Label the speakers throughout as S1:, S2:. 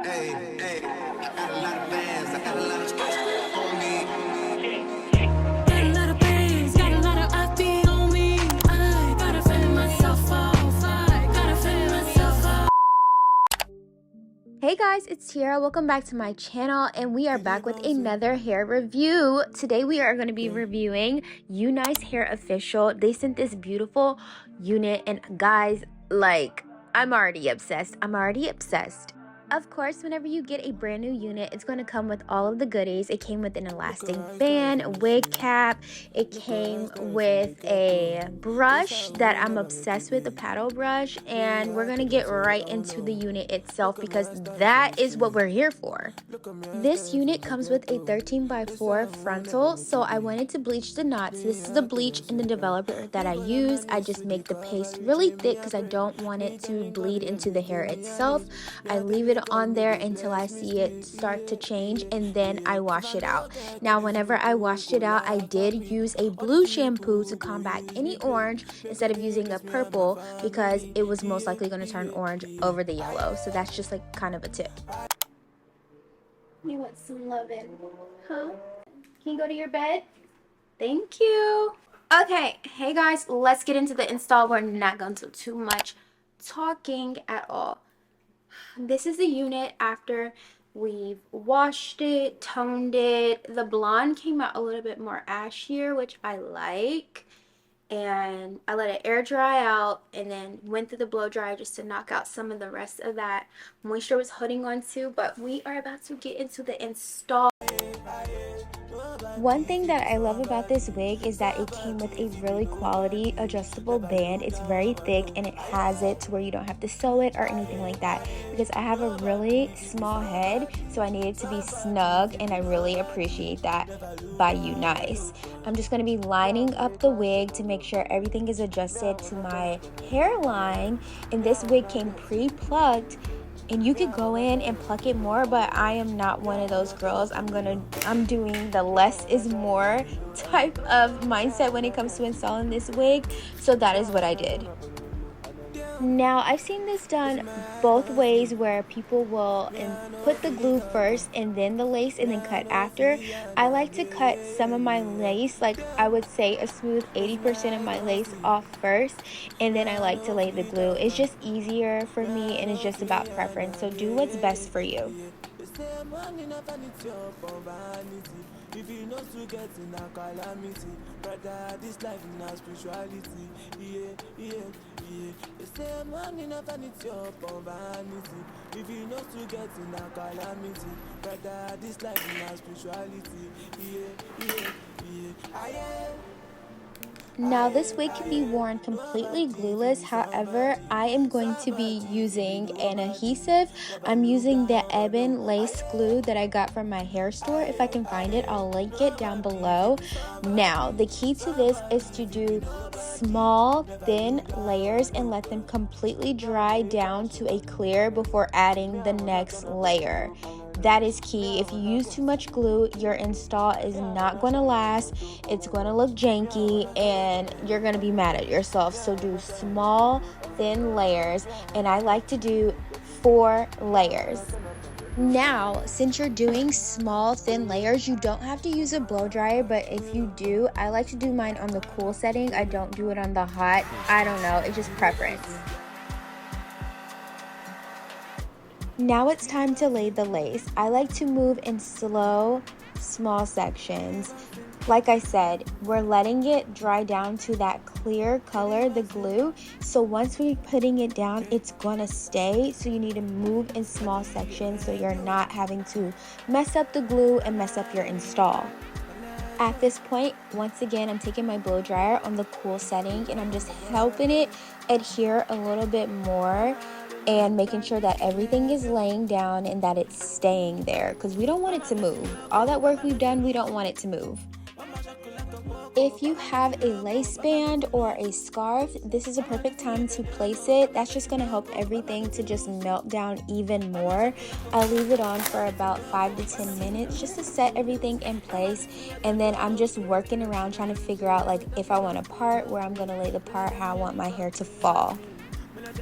S1: Hey, I got a lot of bands, I got a lot of space on me.
S2: Got a lot of bands, got a lot of IP on me. I gotta fend myself off. I gotta fend myself off.
S3: Hey guys, it's Tierra. Welcome back to my channel, and we are back with another hair review. Today we are going to be reviewing UNICE Hair Official. They sent this beautiful unit, and guys, like, I'm already obsessed. Of course, whenever you get a brand new unit, it's going to come with all of the goodies. It came with an elastic band, a wig cap. It came with a brush that I'm obsessed with, a paddle brush. And we're going to get right into the unit itself because that is what we're here for. This unit comes with a 13x4 frontal, so I wanted to bleach the knots. This is the bleach and the developer that I use. I just make the paste really thick because I don't want it to bleed into the hair itself. I leave it on there until I see it start to change, and then I wash it out. Now, whenever I washed it out, I did use a blue shampoo to combat any orange instead of using a purple because it was most likely going to turn orange over the yellow. So that's just like kind of a tip. You want some loving, huh? Can you go to your bed? Thank you. Okay, hey guys, let's get into the install. We're not going to do too much talking at all. This is the unit after we've washed it, toned it. The blonde came out a little bit more ashier, which I like. And I let it air dry out and then went through the blow dryer just to knock out some of the rest of that moisture was holding on to. But we are about to get into the install. One thing that I love about this wig is that it came with a really quality adjustable band. It's very thick and it has it to where you don't have to sew it or anything like that, because I have a really small head, so I need it to be snug, and I really appreciate that by UNICE. I'm just going to be lining up the wig to make sure everything is adjusted to my hairline, and this wig came pre-plucked. And you could go in and pluck it more, but I am not one of those girls. I'm doing the less is more type of mindset when it comes to installing this wig. So that is what I did. Now, I've seen this done both ways, where people will put the glue first and then the lace and then cut after. I like to cut some of my lace, like I would say a smooth 80% of my lace off first, and then I like to lay the glue. It's just easier for me, and it's just about preference. So do what's best for you.
S4: If you know to get in a calamity, brother, this life in a spirituality. Yeah. They say money never needs your vanity. If you know to get in a calamity, brother, this life in a spirituality. Yeah.
S3: Now, this wig can be worn completely glueless. However, I am going to be using an adhesive. I'm using the Ebon lace glue that I got from my hair store. If I can find it, I'll link it down below. Now, the key to this is to do small, thin layers and let them completely dry down to a clear before adding the next layer. That is key. If you use too much glue, your install is not going to last. It's going to look janky and you're going to be mad at yourself. So do small, thin layers, and I like to do 4 layers. Now, since you're doing small, thin layers, you don't have to use a blow dryer, but if you do, I like to do mine on the cool setting. I don't do it on the hot. I don't know. It's just preference. Now it's time to lay the lace. I like to move in slow, small sections. Like I said, we're letting it dry down to that clear color, the glue. So once we're putting it down, it's gonna stay. So you need to move in small sections so you're not having to mess up the glue and mess up your install. At this point, once again, I'm taking my blow dryer on the cool setting and I'm just helping it adhere a little bit more, and making sure that everything is laying down and that it's staying there, because we don't want it to move. All that work we've done, we don't want it to move. If you have a lace band or a scarf, this is a perfect time to place it. That's just going to help everything to just melt down even more. I leave it on for about 5 to 10 minutes just to set everything in place, and then I'm just working around trying to figure out, like, if I want a part, where I'm going to lay the part, how I want my hair to fall.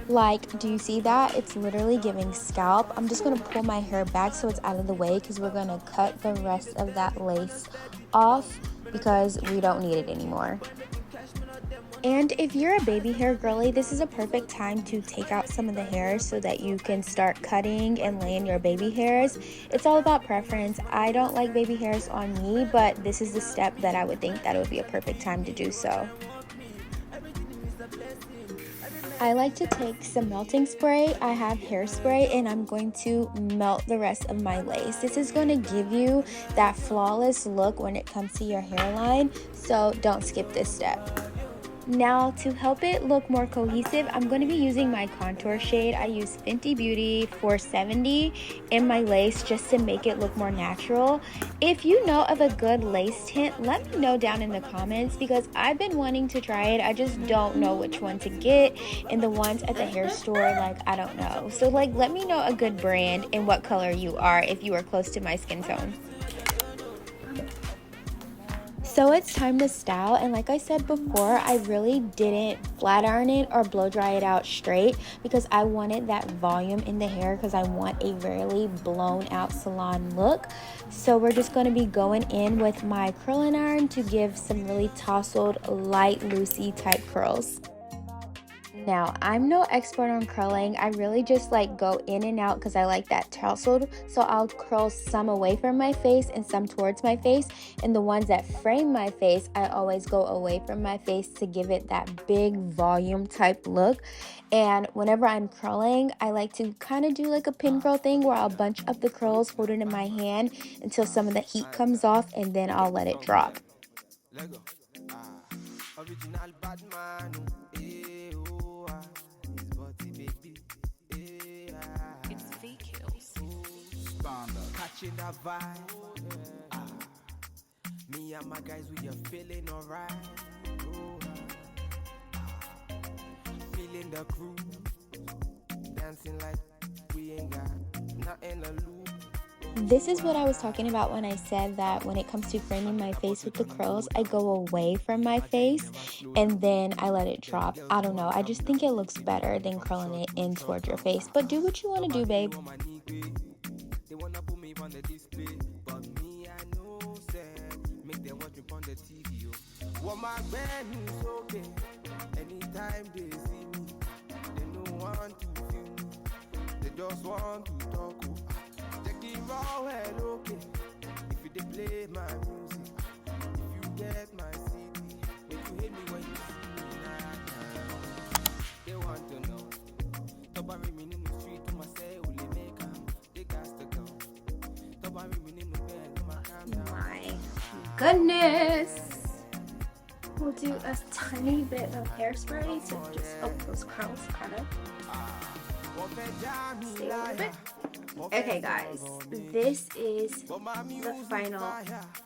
S3: Like, do you see that? It's literally giving scalp. I'm just going to pull my hair back so it's out of the way because we're going to cut the rest of that lace off because we don't need it anymore. And if you're a baby hair girly, this is a perfect time to take out some of the hairs so that you can start cutting and laying your baby hairs. It's all about preference. I don't like baby hairs on me, but this is the step that I would think that it would be a perfect time to do so. I like to take some melting spray. I have hairspray and I'm going to melt the rest of my lace. This is going to give you that flawless look when it comes to your hairline, so don't skip this step. Now, to help it look more cohesive, I'm going to be using my contour shade. I use Fenty Beauty 470 in my lace just to make it look more natural. If you know of a good lace tint, let me know down in the comments because I've been wanting to try it. I just don't know which one to get, and the ones at the hair store, like, I don't know. So, like, let me know a good brand and what color you are if you are close to my skin tone. So it's time to style, and like I said before, I really didn't flat iron it or blow dry it out straight because I wanted that volume in the hair because I want a really blown out salon look. So we're just going to be going in with my curling iron to give some really tousled, light, loosey type curls. Now, I'm no expert on curling. I really just like go in and out because I like that tousled. So I'll curl some away from my face and some towards my face. And the ones that frame my face, I always go away from my face to give it that big volume type look. And whenever I'm curling, I like to kind of do like a pin curl thing where I'll bunch up the curls, hold it in my hand until some of the heat comes off, and then I'll let it drop.
S4: Original bad man,
S2: It's fake kills.
S4: catching that vibe. Me and my guys, we are feeling alright. Feeling the crew, dancing like we ain't got nothing to lose.
S3: This is what I was talking about when I said that when it comes to framing my face with the curls, I go away from my face and then I let it drop. I don't know. I just think it looks better than curling it in towards your face. But do what you want to do, babe.
S4: They wanna put me on the display, but me I know said make them watch me on the TV. What my band is okay. Anytime they see me, they don't want to feel me. They just want to talk. Take it raw and okay. If you they play my music, if you get my CD, when you hit me when you see me now, they want to know. Nobody me in the street to my say only make them. They got to go. Nobody me in the bed to my camera.
S3: My goodness. We'll do a tiny bit of hairspray to just help those curls kind of stay a little bit. Okay guys, this is the final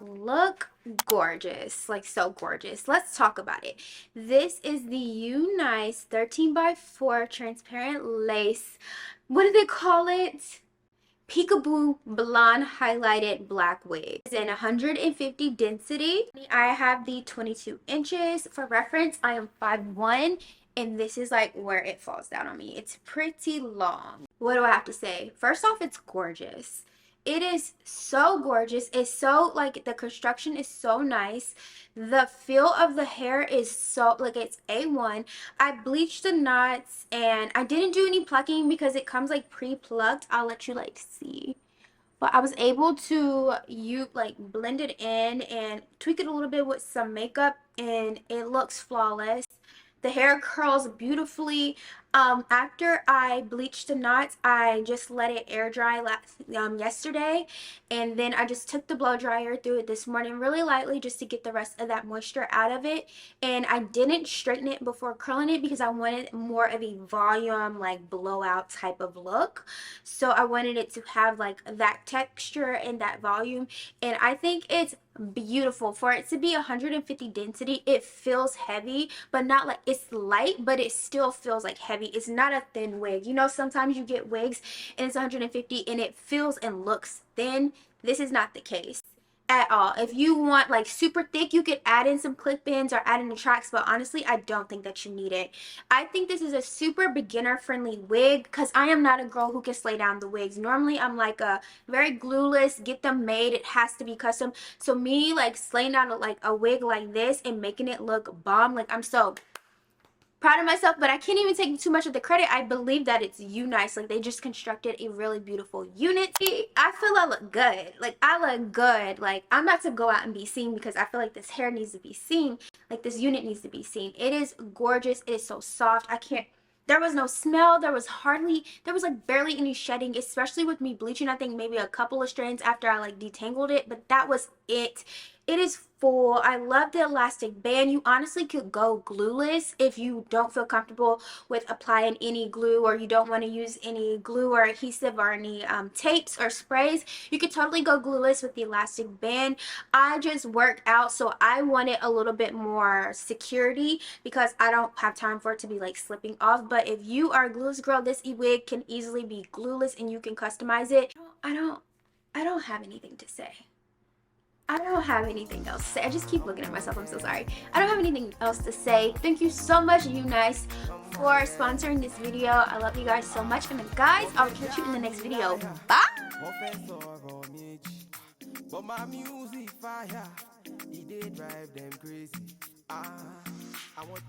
S3: look. Gorgeous, like so gorgeous. Let's talk about it. This is the UNICE 13x4 transparent lace. What do they call it? Peekaboo blonde highlighted black wig. It's in 150 density. I have the 22 inches. For reference, I am 5'1", and this is like where it falls down on me. It's pretty long. What do I have to say? First off, it's gorgeous. It is so gorgeous. It's so, like, the construction is so nice. The feel of the hair is so, like, it's A1. I bleached the knots and I didn't do any plucking because it comes like pre-plucked. I'll let you like see. But I was able to blend it in and tweak it a little bit with some makeup, and it looks flawless. The hair curls beautifully. After I bleached the knots, I just let it air dry yesterday, and then I just took the blow dryer through it this morning really lightly just to get the rest of that moisture out of it. And I didn't straighten it before curling it because I wanted more of a volume, like blowout type of look. So I wanted it to have like that texture and that volume, and I think it's beautiful. For it to be 150 density, it feels heavy, but not like, it's light, but it still feels like heavy. It's not a thin wig. You know, sometimes you get wigs and it's 150 and it feels and looks thin. This is not the case. at all. If you want like super thick, you could add in some clip-ins or add in the tracks, but honestly, I don't think that you need it. I think this is a super beginner friendly wig because I am not a girl who can slay down the wigs. Normally, I'm like a very glueless, get them made, it has to be custom. So me like slaying down like a wig like this and making it look bomb, like I'm so proud of myself, but I can't even take too much of the credit. I believe that it's UNICE. Like, they just constructed a really beautiful unit. I feel I look good. Like, I look good. Like, I'm about to go out and be seen because I feel like this hair needs to be seen. Like, this unit needs to be seen. It is gorgeous. It is so soft. I can't... There was no smell. There was like barely any shedding, especially with me bleaching. I think maybe a couple of strands after I like detangled it, but that was it. It is full. I love the elastic band. You honestly could go glueless if you don't feel comfortable with applying any glue, or you don't want to use any glue or adhesive or any tapes or sprays. You could totally go glueless with the elastic band. I just work out, so I wanted a little bit more security because I don't have time for it to be like slipping off. But if you are a glueless girl, this wig can easily be glueless and you can customize it. I don't have anything to say. I don't have anything else to say. I just keep looking at myself. I'm so sorry. I don't have anything else to say. Thank you so much, UNICE, for sponsoring this video. I love you guys so much. And guys, I'll catch you in the next video. Bye!
S4: But my music fire, it dey drive them crazy. I want